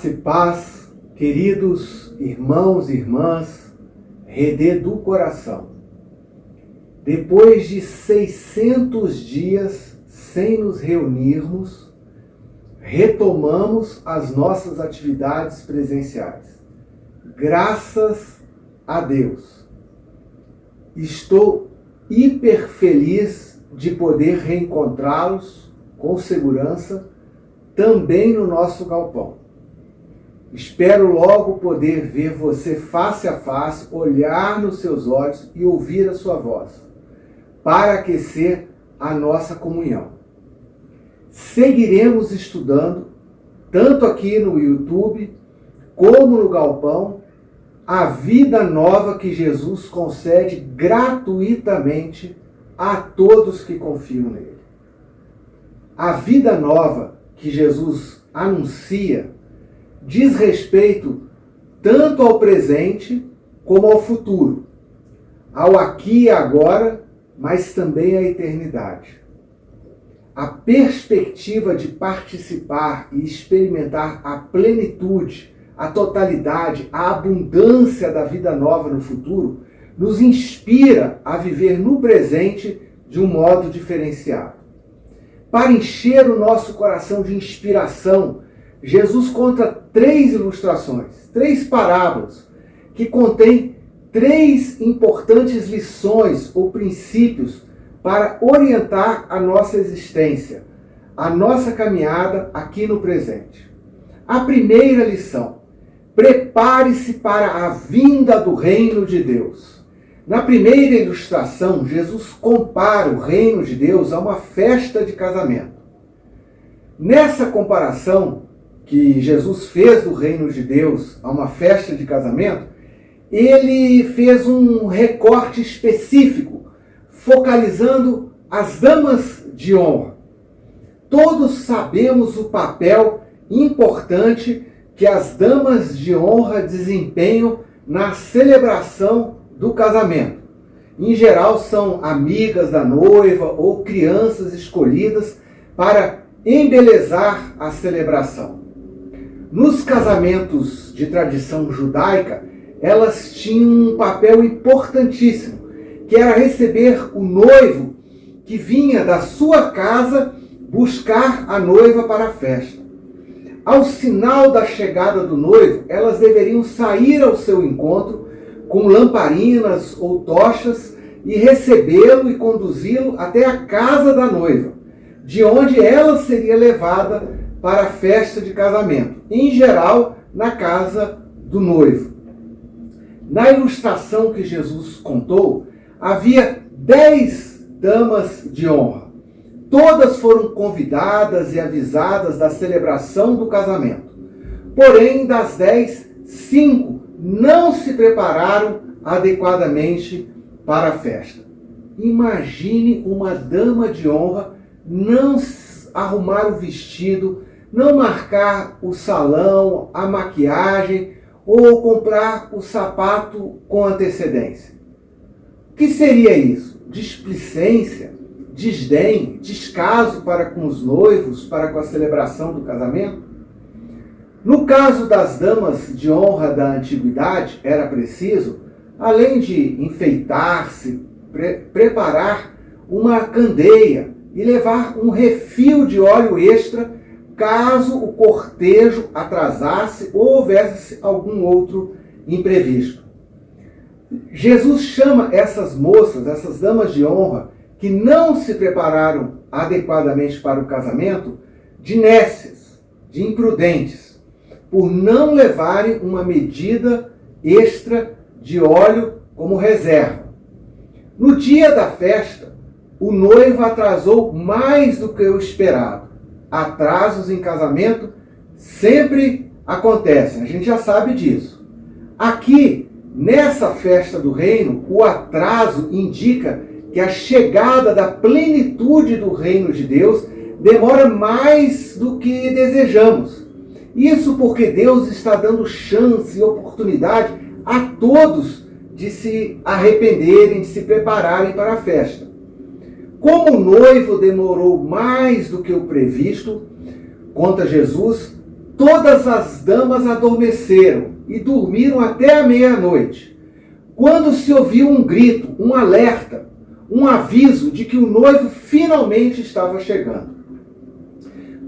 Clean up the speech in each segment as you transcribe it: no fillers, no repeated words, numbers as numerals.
Graça e paz, queridos irmãos e irmãs, Redê do coração. Depois de 600 dias sem nos reunirmos, retomamos as nossas atividades presenciais. Graças a Deus. Estou hiper feliz de poder reencontrá-los com segurança também no nosso galpão. Espero logo poder ver você face a face, olhar nos seus olhos e ouvir a sua voz, para aquecer a nossa comunhão. Seguiremos estudando, tanto aqui no YouTube como no galpão, a vida nova que Jesus concede gratuitamente a todos que confiam nele. A vida nova que Jesus anuncia diz respeito tanto ao presente como ao futuro, ao aqui e agora, mas também à eternidade. A perspectiva de participar e experimentar a plenitude, a totalidade, a abundância da vida nova no futuro nos inspira a viver no presente de um modo diferenciado. Para encher o nosso coração de inspiração, Jesus conta 3 ilustrações, 3 parábolas, que contêm 3 importantes lições ou princípios para orientar a nossa existência, a nossa caminhada aqui no presente. A primeira lição: prepare-se para a vinda do reino de Deus. Na primeira ilustração, Jesus compara o reino de Deus a uma festa de casamento. Nessa comparação que Jesus fez do reino de Deus a uma festa de casamento, ele fez um recorte específico, focalizando as damas de honra. Todos sabemos o papel importante que as damas de honra desempenham na celebração do casamento. Em geral, são amigas da noiva ou crianças escolhidas para embelezar a celebração. Nos casamentos de tradição judaica, elas tinham um papel importantíssimo, que era receber o noivo que vinha da sua casa buscar a noiva para a festa. Ao sinal da chegada do noivo, elas deveriam sair ao seu encontro com lamparinas ou tochas e recebê-lo e conduzi-lo até a casa da noiva, de onde ela seria levada para a festa de casamento, em geral na casa do noivo. Na ilustração que Jesus contou, havia 10 damas de honra. Todas foram convidadas e avisadas da celebração do casamento. Porém, das 10, 5 não se prepararam adequadamente para a festa. Imagine uma dama de honra não arrumar o vestido, não marcar o salão, a maquiagem ou comprar o sapato com antecedência. O que seria isso? Displicência, desdém, descaso para com os noivos, para com a celebração do casamento? No caso das damas de honra da antiguidade, era preciso, além de enfeitar-se, preparar uma candeia e levar um refil de óleo extra caso o cortejo atrasasse ou houvesse algum outro imprevisto. Jesus chama essas moças, essas damas de honra, que não se prepararam adequadamente para o casamento, de nécias, de imprudentes, por não levarem uma medida extra de óleo como reserva. No dia da festa, o noivo atrasou mais do que o esperado. Atrasos em casamento sempre acontecem, a gente já sabe disso. Aqui, nessa festa do reino, o atraso indica que a chegada da plenitude do reino de Deus demora mais do que desejamos. Isso porque Deus está dando chance e oportunidade a todos de se arrependerem, de se prepararem para a festa. Como o noivo demorou mais do que o previsto, conta Jesus, todas as damas adormeceram e dormiram até a meia-noite, quando se ouviu um grito, um alerta, um aviso de que o noivo finalmente estava chegando.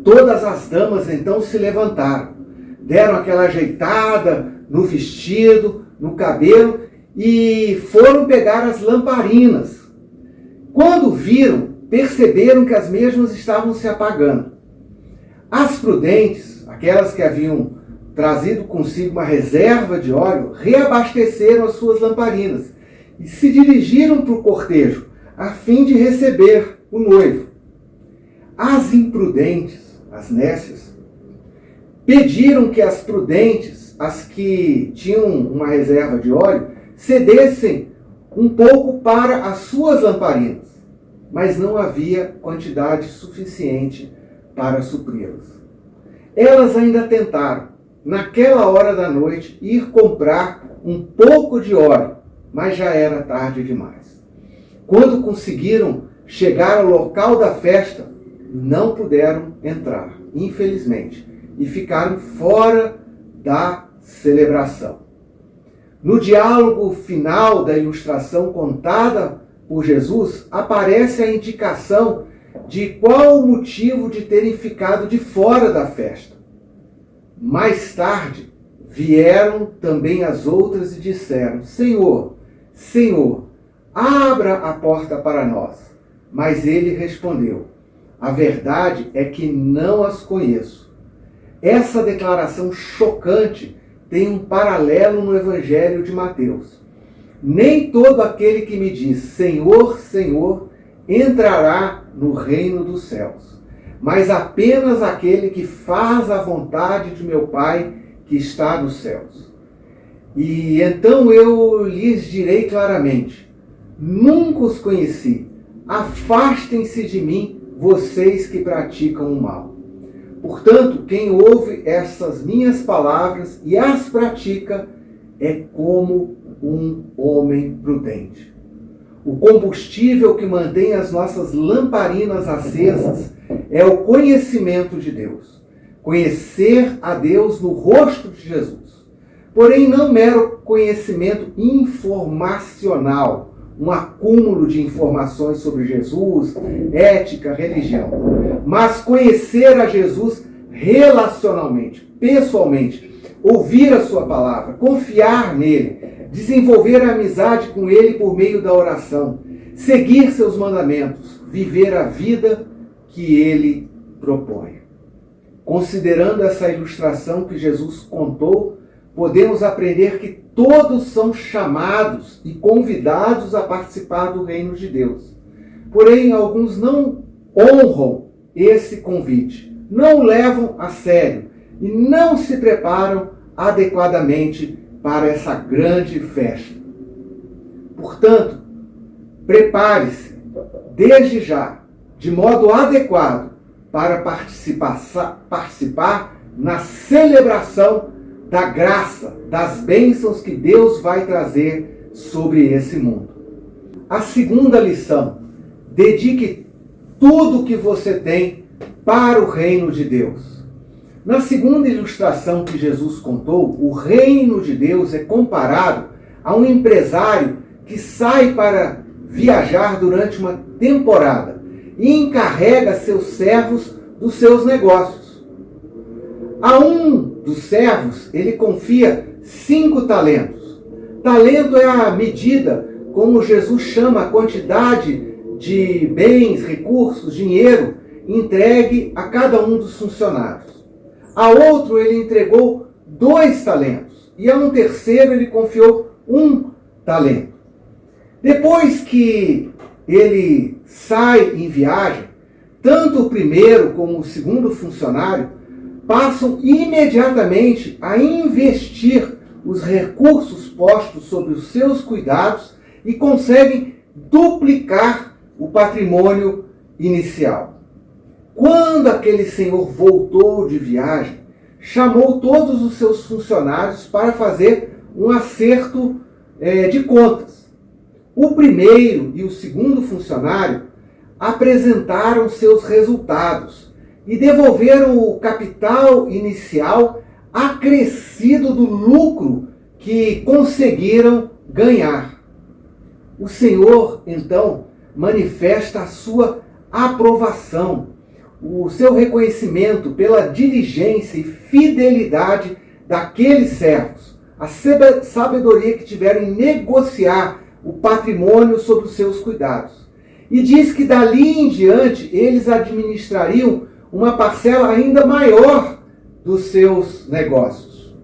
Todas as damas então se levantaram, deram aquela ajeitada no vestido, no cabelo e foram pegar as lamparinas. Quando viram, perceberam que as mesmas estavam se apagando. As prudentes, aquelas que haviam trazido consigo uma reserva de óleo, reabasteceram as suas lamparinas e se dirigiram para o cortejo, a fim de receber o noivo. As imprudentes, as nécias, pediram que as prudentes, as que tinham uma reserva de óleo, cedessem um pouco para as suas lamparinas, mas não havia quantidade suficiente para supri-las. Elas ainda tentaram, naquela hora da noite, ir comprar um pouco de óleo, mas já era tarde demais. Quando conseguiram chegar ao local da festa, não puderam entrar, infelizmente, e ficaram fora da celebração. No diálogo final da ilustração contada por Jesus, aparece a indicação de qual o motivo de terem ficado de fora da festa. Mais tarde, vieram também as outras e disseram: Senhor, Senhor, abra a porta para nós. Mas ele respondeu: a verdade é que não as conheço. Essa declaração chocante tem um paralelo no Evangelho de Mateus. Nem todo aquele que me diz Senhor, Senhor, entrará no reino dos céus, mas apenas aquele que faz a vontade de meu Pai que está nos céus. E então eu lhes direi claramente: nunca os conheci. Afastem-se de mim, vocês que praticam o mal. Portanto, quem ouve essas minhas palavras e as pratica é como um homem prudente. O combustível que mantém as nossas lamparinas acesas é o conhecimento de Deus. Conhecer a Deus no rosto de Jesus. Porém, não mero conhecimento informacional, um acúmulo de informações sobre Jesus, ética, religião. Mas conhecer a Jesus relacionalmente, pessoalmente, ouvir a sua palavra, confiar nele, desenvolver a amizade com ele por meio da oração, seguir seus mandamentos, viver a vida que ele propõe. Considerando essa ilustração que Jesus contou, podemos aprender que todos são chamados e convidados a participar do reino de Deus. Porém, alguns não honram esse convite, não levam a sério e não se preparam adequadamente para essa grande festa. Portanto, prepare-se desde já, de modo adequado, para participar na celebração da graça, das bênçãos que Deus vai trazer sobre esse mundo. A segunda lição: dedique tudo o que você tem para o reino de Deus. Na segunda ilustração que Jesus contou, o reino de Deus é comparado a um empresário que sai para viajar durante uma temporada e encarrega seus servos dos seus negócios. A um dos servos, ele confia 5 talentos. Talento é a medida, como Jesus chama, a quantidade de bens, recursos, dinheiro entregue a cada um dos funcionários. A outro ele entregou 2 talentos e a um terceiro ele confiou 1 talento. Depois que ele sai em viagem, tanto o primeiro como o segundo funcionário passam imediatamente a investir os recursos postos sob os seus cuidados e conseguem duplicar o patrimônio inicial. Quando aquele senhor voltou de viagem, chamou todos os seus funcionários para fazer um acerto de contas. O primeiro e o segundo funcionário apresentaram seus resultados e devolveram o capital inicial acrescido do lucro que conseguiram ganhar. O Senhor, então, manifesta a sua aprovação, o seu reconhecimento pela diligência e fidelidade daqueles servos, a sabedoria que tiveram em negociar o patrimônio sob os seus cuidados. E diz que dali em diante eles administrariam uma parcela ainda maior dos seus negócios.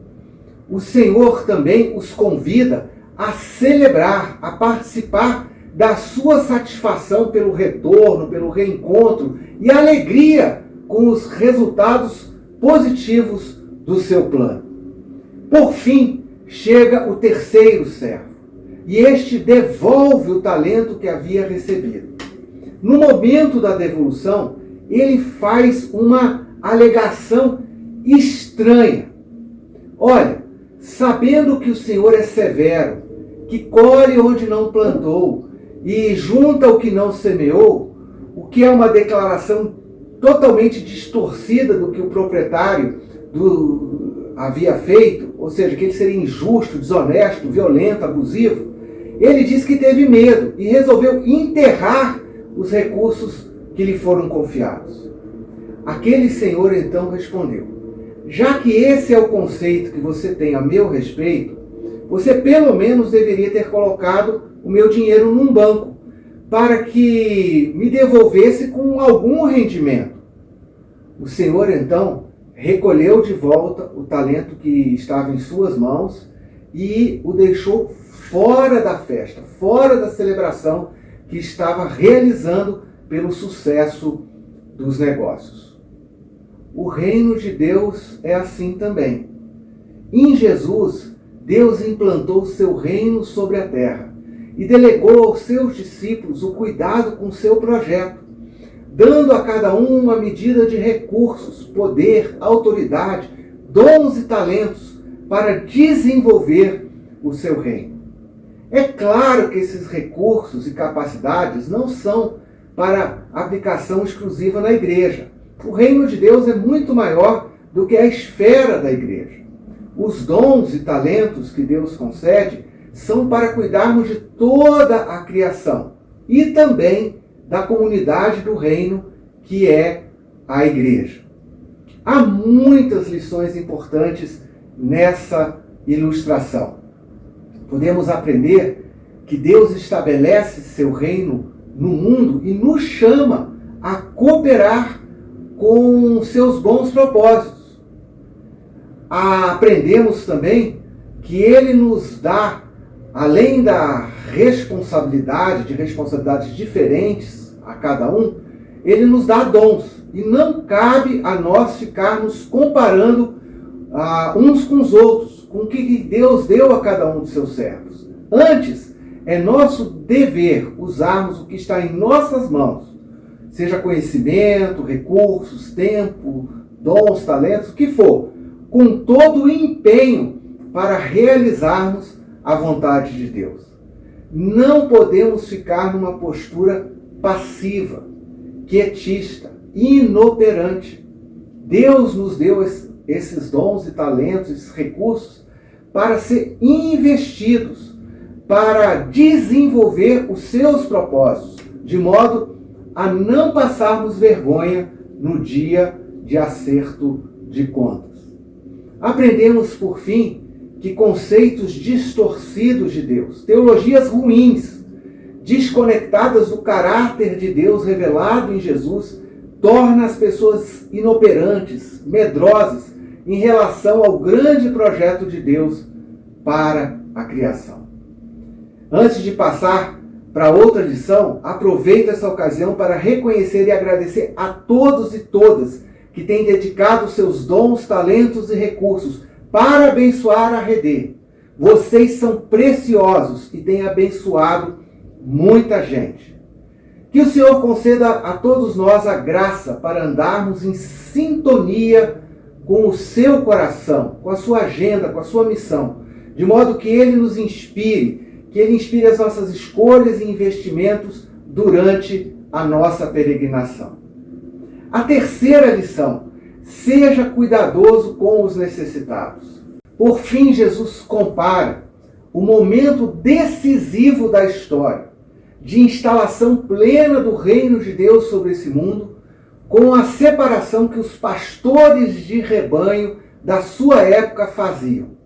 O Senhor também os convida a celebrar, a participar da sua satisfação pelo retorno, pelo reencontro e alegria com os resultados positivos do seu plano. Por fim, chega o terceiro servo, e este devolve o talento que havia recebido. No momento da devolução, ele faz uma alegação estranha. Olha, sabendo que o Senhor é severo, que colhe onde não plantou e junta o que não semeou, o que é uma declaração totalmente distorcida do que o proprietário havia feito, ou seja, que ele seria injusto, desonesto, violento, abusivo, ele diz que teve medo e resolveu enterrar os recursos que lhe foram confiados. Aquele senhor então respondeu: já que esse é o conceito que você tem a meu respeito, você pelo menos deveria ter colocado o meu dinheiro num banco, para que me devolvesse com algum rendimento. O senhor então recolheu de volta o talento que estava em suas mãos e o deixou fora da festa, fora da celebração que estava realizando pelo sucesso dos negócios. O reino de Deus é assim também. Em Jesus, Deus implantou o seu reino sobre a terra e delegou aos seus discípulos o cuidado com o seu projeto, dando a cada um uma medida de recursos, poder, autoridade, dons e talentos para desenvolver o seu reino. É claro que esses recursos e capacidades não são para aplicação exclusiva na igreja. O reino de Deus é muito maior do que a esfera da igreja. Os dons e talentos que Deus concede são para cuidarmos de toda a criação e também da comunidade do reino, que é a igreja. Há muitas lições importantes nessa ilustração. Podemos aprender que Deus estabelece seu reino no mundo e nos chama a cooperar com seus bons propósitos. Aprendemos também que Ele nos dá, além da responsabilidade, de responsabilidades diferentes a cada um, Ele nos dá dons. E não cabe a nós ficarmos comparando uns com os outros, com o que Deus deu a cada um dos seus servos. Antes, é nosso dever usarmos o que está em nossas mãos, seja conhecimento, recursos, tempo, dons, talentos, o que for, com todo o empenho para realizarmos a vontade de Deus. Não podemos ficar numa postura passiva, quietista, inoperante. Deus nos deu esses dons e talentos, esses recursos, para ser investidos, para desenvolver os seus propósitos, de modo a não passarmos vergonha no dia de acerto de contas. Aprendemos, por fim, que conceitos distorcidos de Deus, teologias ruins, desconectadas do caráter de Deus revelado em Jesus, torna as pessoas inoperantes, medrosas em relação ao grande projeto de Deus para a criação. Antes de passar para outra lição, aproveito essa ocasião para reconhecer e agradecer a todos e todas que têm dedicado seus dons, talentos e recursos para abençoar a Redê. Vocês são preciosos e têm abençoado muita gente. Que o Senhor conceda a todos nós a graça para andarmos em sintonia com o seu coração, com a sua agenda, com a sua missão, de modo que Ele nos inspire, que Ele inspire as nossas escolhas e investimentos durante a nossa peregrinação. A terceira lição: seja cuidadoso com os necessitados. Por fim, Jesus compara o momento decisivo da história, de instalação plena do reino de Deus sobre esse mundo, com a separação que os pastores de rebanho da sua época faziam.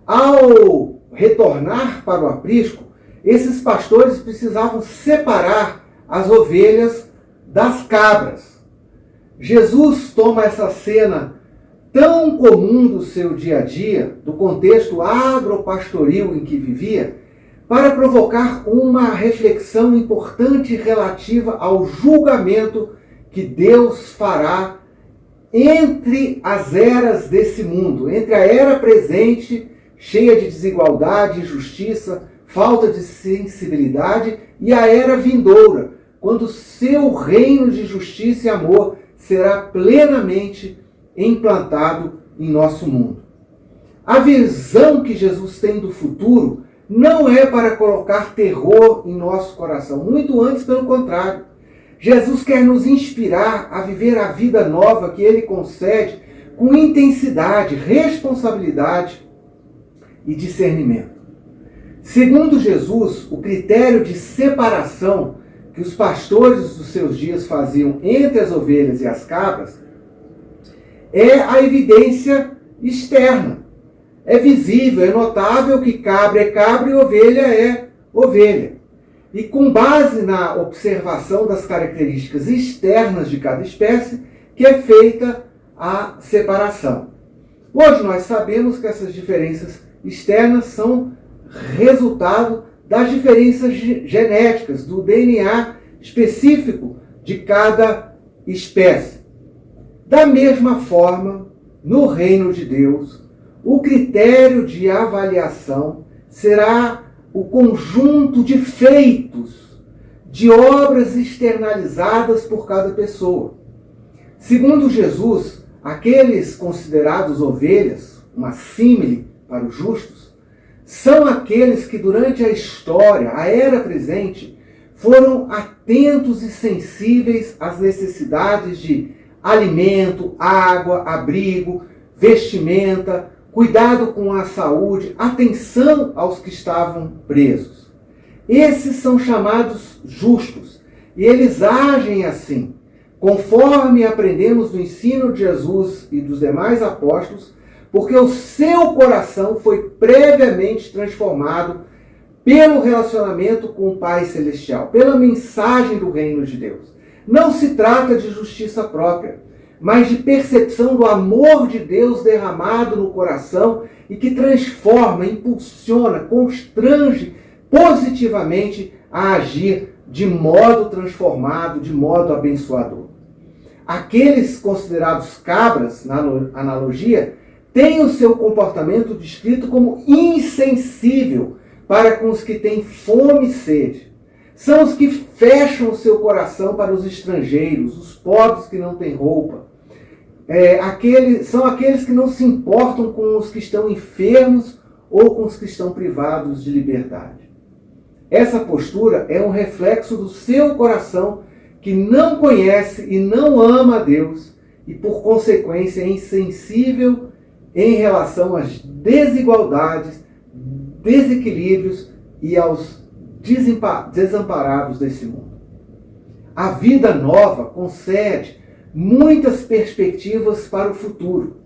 Ao retornar para o aprisco, esses pastores precisavam separar as ovelhas das cabras. Jesus toma essa cena tão comum do seu dia a dia, do contexto agropastoril em que vivia, para provocar uma reflexão importante relativa ao julgamento que Deus fará entre as eras desse mundo, entre a era presente, cheia de desigualdade, injustiça, falta de sensibilidade, e a era vindoura, quando seu reino de justiça e amor será plenamente implantado em nosso mundo. A visão que Jesus tem do futuro não é para colocar terror em nosso coração, muito antes, pelo contrário. Jesus quer nos inspirar a viver a vida nova que Ele concede com intensidade, responsabilidade e discernimento. Segundo Jesus, o critério de separação que os pastores dos seus dias faziam entre as ovelhas e as cabras é a evidência externa. É visível, é notável que cabra é cabra e ovelha é ovelha. E com base na observação das características externas de cada espécie, que é feita a separação. Hoje nós sabemos que essas diferenças externas são resultado das diferenças genéticas, do DNA específico de cada espécie. Da mesma forma, no reino de Deus, o critério de avaliação será o conjunto de feitos, de obras externalizadas por cada pessoa. Segundo Jesus, aqueles considerados ovelhas, uma símile para os justos, são aqueles que durante a história, a era presente, foram atentos e sensíveis às necessidades de alimento, água, abrigo, vestimenta, cuidado com a saúde, atenção aos que estavam presos. Esses são chamados justos, e eles agem assim, conforme aprendemos do ensino de Jesus e dos demais apóstolos, porque o seu coração foi previamente transformado pelo relacionamento com o Pai Celestial, pela mensagem do reino de Deus. Não se trata de justiça própria, mas de percepção do amor de Deus derramado no coração e que transforma, impulsiona, constrange positivamente a agir de modo transformado, de modo abençoador. Aqueles considerados cabras, na analogia, têm o seu comportamento descrito como insensível para com os que têm fome e sede. São os que fecham o seu coração para os estrangeiros, os pobres que não têm roupa. São aqueles que não se importam com os que estão enfermos ou com os que estão privados de liberdade. Essa postura é um reflexo do seu coração que não conhece e não ama a Deus e, por consequência, é insensível em relação às desigualdades, desequilíbrios e aos desamparados desse mundo. A vida nova concede muitas perspectivas para o futuro.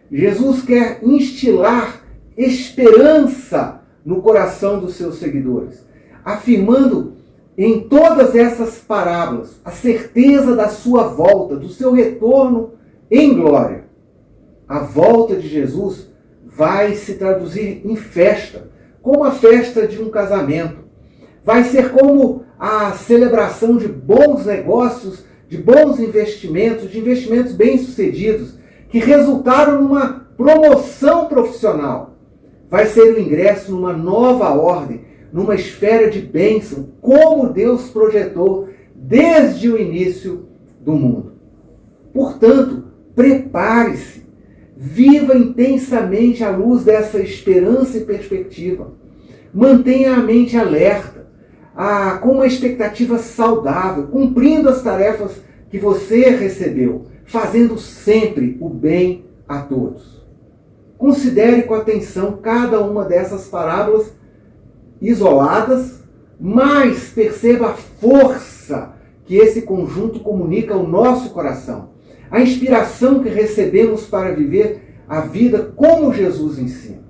Jesus quer instilar esperança no coração dos seus seguidores, afirmando em todas essas parábolas a certeza da sua volta, do seu retorno em glória. A volta de Jesus vai se traduzir em festa, como a festa de um casamento. Vai ser como a celebração de bons negócios, de bons investimentos, de investimentos bem-sucedidos, que resultaram numa promoção profissional. Vai ser o ingresso numa nova ordem, numa esfera de bênção, como Deus projetou desde o início do mundo. Portanto, prepare-se, viva intensamente à luz dessa esperança e perspectiva. Mantenha a mente alerta, com uma expectativa saudável, cumprindo as tarefas que que você recebeu, fazendo sempre o bem a todos. Considere com atenção cada uma dessas parábolas isoladas, mas perceba a força que esse conjunto comunica ao nosso coração. A inspiração que recebemos para viver a vida como Jesus ensina.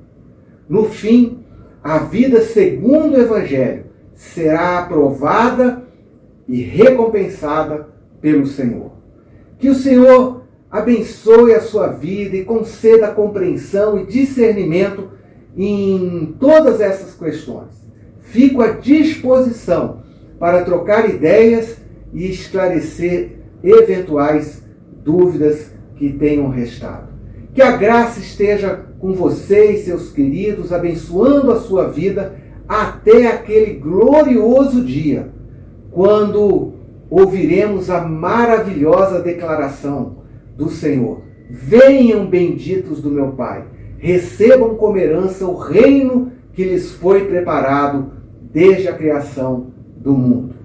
No fim, a vida segundo o Evangelho será aprovada e recompensada pelo Senhor. Que o Senhor abençoe a sua vida e conceda compreensão e discernimento em todas essas questões. Fico à disposição para trocar ideias e esclarecer eventuais dúvidas que tenham restado. Que a graça esteja com você e seus queridos, abençoando a sua vida até aquele glorioso dia, quando ouviremos a maravilhosa declaração do Senhor: venham benditos do meu Pai, recebam como herança o reino que lhes foi preparado desde a criação do mundo.